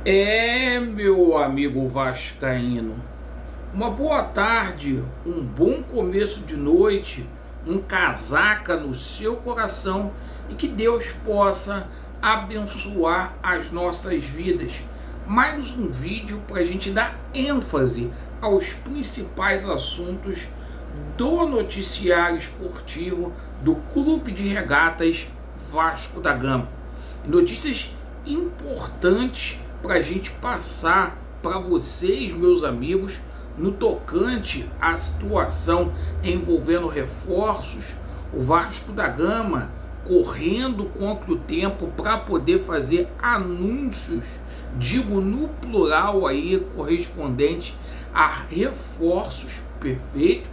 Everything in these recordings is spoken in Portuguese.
Meu amigo vascaíno, uma boa tarde, um bom começo de noite, um casaca no seu coração e que Deus possa abençoar as nossas vidas. Mais um vídeo para a gente dar ênfase aos principais assuntos do noticiário esportivo do Clube de Regatas Vasco da Gama. Notícias importantes para a gente passar para vocês, meus amigos, no tocante à situação envolvendo reforços, o Vasco da Gama correndo contra o tempo para poder fazer anúncios, digo no plural aí, correspondente a reforços, perfeito.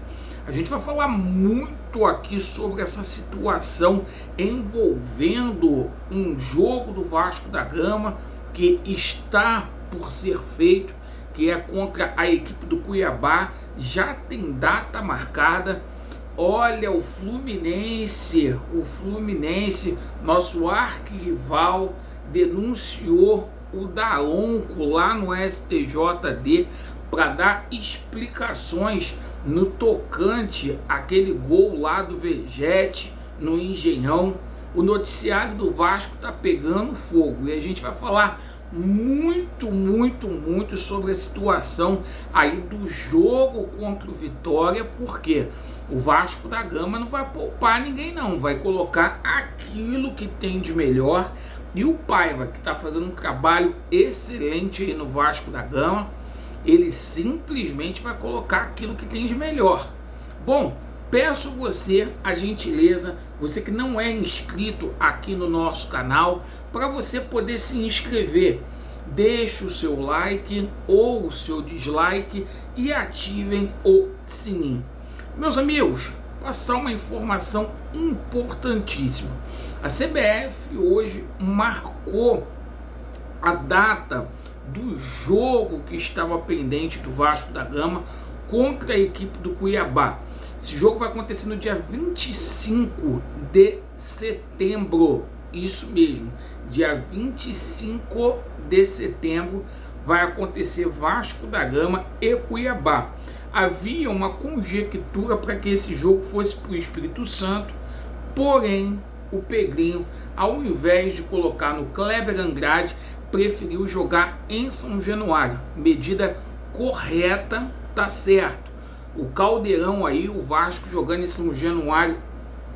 A gente vai falar muito aqui sobre essa situação envolvendo um jogo do Vasco da Gama que está por ser feito, que é contra a equipe do Cuiabá, já tem data marcada. Olha, o Fluminense, nosso arquirrival, denunciou o Daronco lá no STJD para dar explicações no tocante àquele gol lá do Vegete no Engenhão. O noticiário do Vasco tá pegando fogo e a gente vai falar muito sobre a situação aí do jogo contra o Vitória, porque o Vasco da Gama não vai poupar ninguém não, vai colocar aquilo que tem de melhor, e o Paiva, que está fazendo um trabalho excelente aí no Vasco da Gama, ele simplesmente vai colocar aquilo que tem de melhor. Bom, peço você a gentileza, você que não é inscrito aqui no nosso canal, para você poder se inscrever. Deixe o seu like ou o seu dislike e ativem o sininho. Meus amigos, passar uma informação importantíssima. A CBF hoje marcou a data do jogo que estava pendente do Vasco da Gama contra a equipe do Cuiabá. Esse jogo vai acontecer no dia 25 de setembro, isso mesmo, dia 25 de setembro vai acontecer Vasco da Gama e Cuiabá. Havia uma conjectura para que esse jogo fosse para o Espírito Santo, porém o Pedrinho, ao invés de colocar no Kleber Andrade, preferiu jogar em São Januário. Medida correta, tá certo. O Caldeirão aí, o Vasco jogando em São Januário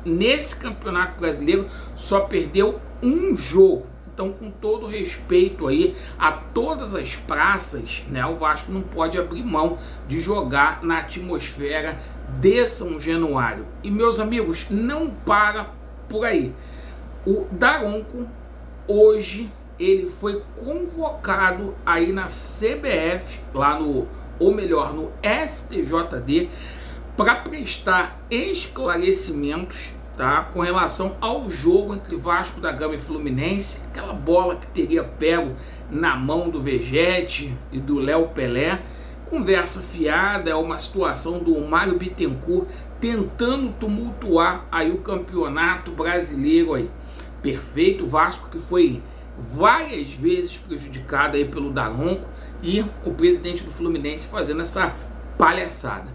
nesse Campeonato Brasileiro só perdeu um jogo. Então, com todo respeito aí a todas as praças, né, o Vasco não pode abrir mão de jogar na atmosfera de São Januário. E, meus amigos, não para por aí. O Daronco hoje ele foi convocado aí na CBF, lá no STJD, para prestar esclarecimentos, tá, com relação ao jogo entre Vasco da Gama e Fluminense, aquela bola que teria pego na mão do Vegete e do Léo Pelé. Conversa fiada, é uma situação do Mário Bittencourt tentando tumultuar aí o campeonato brasileiro aí. Perfeito, o Vasco que foi várias vezes prejudicado aí pelo Daronco e o presidente do Fluminense fazendo essa palhaçada.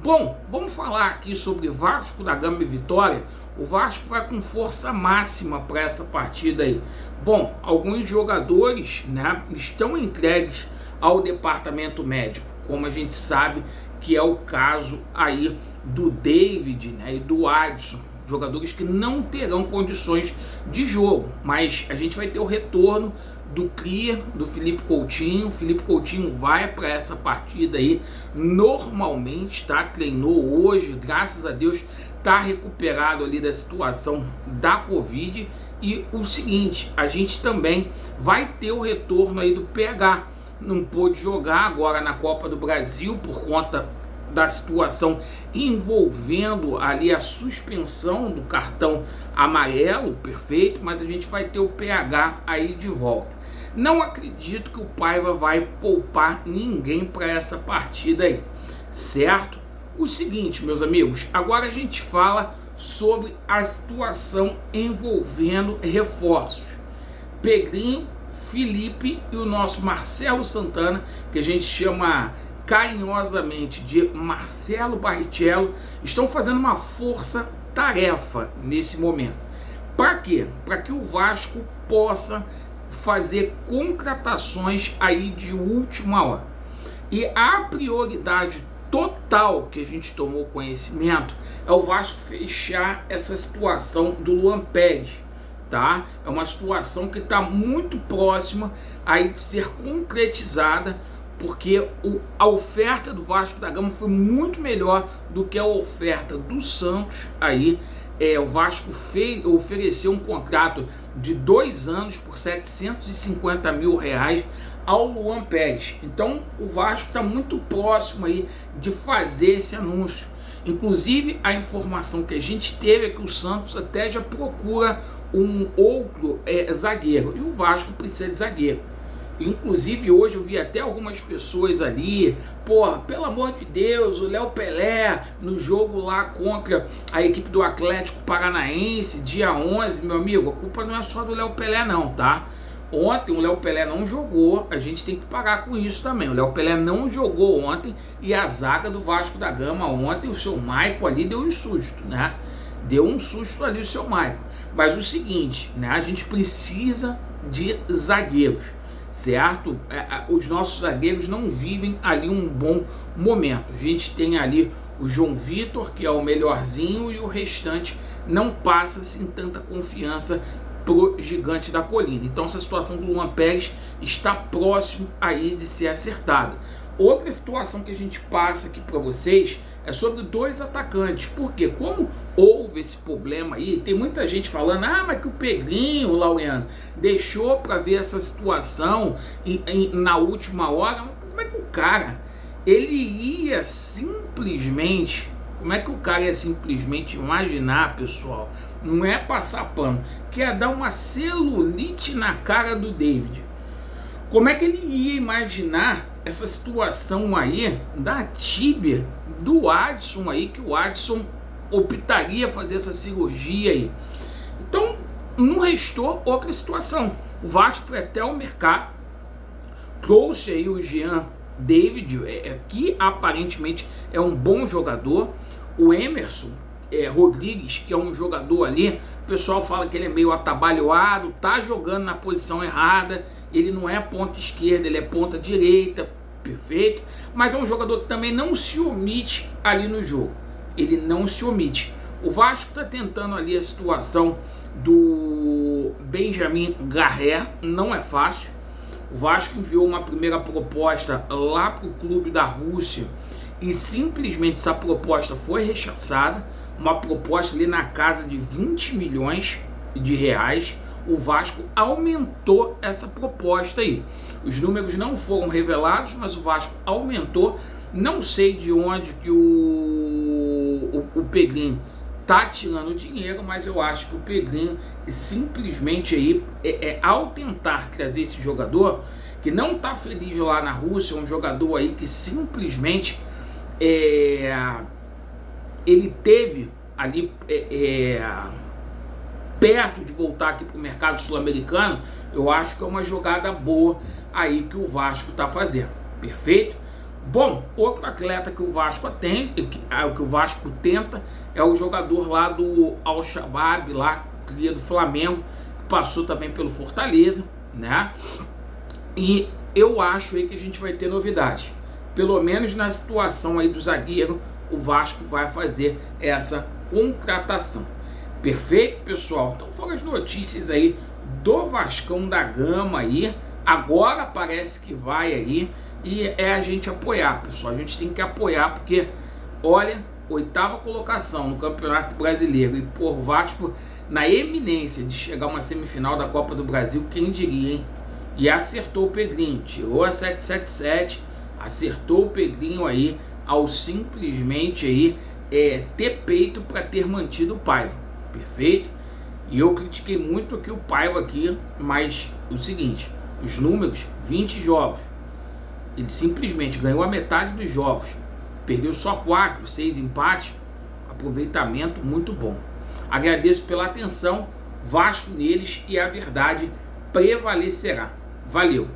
Bom, vamos falar aqui sobre Vasco da Gama e Vitória. O Vasco vai com força máxima para essa partida aí. Bom, alguns jogadores, né, estão entregues ao departamento médico, como a gente sabe que é o caso aí do David, né, e do Adson, jogadores que não terão condições de jogo, mas a gente vai ter o retorno do cria, do Felipe Coutinho. O Felipe Coutinho vai para essa partida aí normalmente, tá? Treinou hoje, graças a Deus, tá recuperado ali da situação da Covid. E o seguinte, a gente também vai ter o retorno aí do PH. Não pôde jogar agora na Copa do Brasil por conta da situação envolvendo ali a suspensão do cartão amarelo, perfeito, mas a gente vai ter o PH aí de volta. Não acredito que o Paiva vai poupar ninguém para essa partida aí, certo? O seguinte, meus amigos, agora a gente fala sobre a situação envolvendo reforços. Pedrinho Felipe e o nosso Marcelo Santana, que a gente chama carinhosamente de Marcelo Barrichello, estão fazendo uma força-tarefa nesse momento. Para quê? Para que o Vasco possa fazer contratações aí de última hora. E a prioridade total que a gente tomou conhecimento é o Vasco fechar essa situação do Luan Pérez, tá? É uma situação que está muito próxima aí de ser concretizada, porque a oferta do Vasco da Gama foi muito melhor do que a oferta do Santos. Aí o Vasco ofereceu um contrato de 2 anos por R$750 mil ao Luan Pérez. Então o Vasco está muito próximo aí de fazer esse anúncio. Inclusive a informação que a gente teve é que o Santos até já procura um outro zagueiro, e o Vasco precisa de zagueiro. Inclusive hoje eu vi até algumas pessoas ali, porra, pelo amor de Deus, o Léo Pelé no jogo lá contra a equipe do Atlético Paranaense, dia 11, meu amigo, a culpa não é só do Léo Pelé não, tá? Ontem o Léo Pelé não jogou, a gente tem que parar com isso também. O Léo Pelé não jogou ontem e a zaga do Vasco da Gama ontem, o seu Maicon ali deu um susto, né? Deu um susto ali o seu Maicon. Mas o seguinte, né? A gente precisa de zagueiros, certo? Os nossos zagueiros não vivem ali um bom momento. A gente tem ali o João Vitor, que é o melhorzinho, e o restante não passa assim tanta confiança pro Gigante da Colina. Então essa situação do Luan Pérez está próximo aí de ser acertada. Outra situação que a gente passa aqui para vocês é sobre 2 atacantes. Porque como houve esse problema aí, tem muita gente falando, mas que o Pedrinho, o Laureano, deixou para ver essa situação na última hora. Como é que o cara, ele ia simplesmente... Como é que o cara ia simplesmente imaginar, pessoal? Não é passar pano, que é dar uma celulite na cara do David. Como é que ele ia imaginar essa situação aí da tíbia do Adson aí, que o Adson optaria fazer essa cirurgia aí? Então, não restou outra situação. O Vasco foi até o mercado, trouxe aí o Jean David, que aparentemente é um bom jogador. O Emerson Rodrigues, que é um jogador ali, o pessoal fala que ele é meio atabalhoado, tá jogando na posição errada, ele não é ponta esquerda, ele é ponta direita, perfeito, mas é um jogador que também não se omite ali no jogo, ele não se omite. O Vasco está tentando ali a situação do Benjamin Garré, não é fácil. O Vasco enviou uma primeira proposta lá para o clube da Rússia e simplesmente essa proposta foi rechaçada, uma proposta ali na casa de 20 milhões de reais. O Vasco aumentou essa proposta aí. Os números não foram revelados, mas o Vasco aumentou. Não sei de onde que o Pedrinho tá tirando dinheiro, mas eu acho que o Pedrinho simplesmente aí, ao tentar trazer esse jogador, que não tá feliz lá na Rússia, um jogador aí que simplesmente ele teve ali perto de voltar aqui para o mercado sul-americano. Eu acho que é uma jogada boa aí que o Vasco está fazendo, perfeito? Bom, outro atleta que o Vasco que o Vasco tenta é o jogador lá do Al-Shabaab, lá cria do Flamengo, que passou também pelo Fortaleza, né? E eu acho aí que a gente vai ter novidade. Pelo menos na situação aí do zagueiro, o Vasco vai fazer essa contratação. Perfeito, pessoal? Então foram as notícias aí do Vascão da Gama aí. Agora parece que vai aí e é a gente apoiar, pessoal. A gente tem que apoiar porque, olha, 8ª colocação no Campeonato Brasileiro e por Vasco na eminência de chegar a uma semifinal da Copa do Brasil, quem diria, hein? E acertou o Pedrinho, tirou a 777, acertou o Pedrinho aí ao simplesmente aí ter peito para ter mantido o Paiva, perfeito? E eu critiquei muito aqui o Paiva aqui, mas o seguinte, os números, 20 jogos, ele simplesmente ganhou a metade dos jogos, perdeu só 4, 6 empates, aproveitamento muito bom. Agradeço pela atenção, Vasco neles e a verdade prevalecerá. Valeu!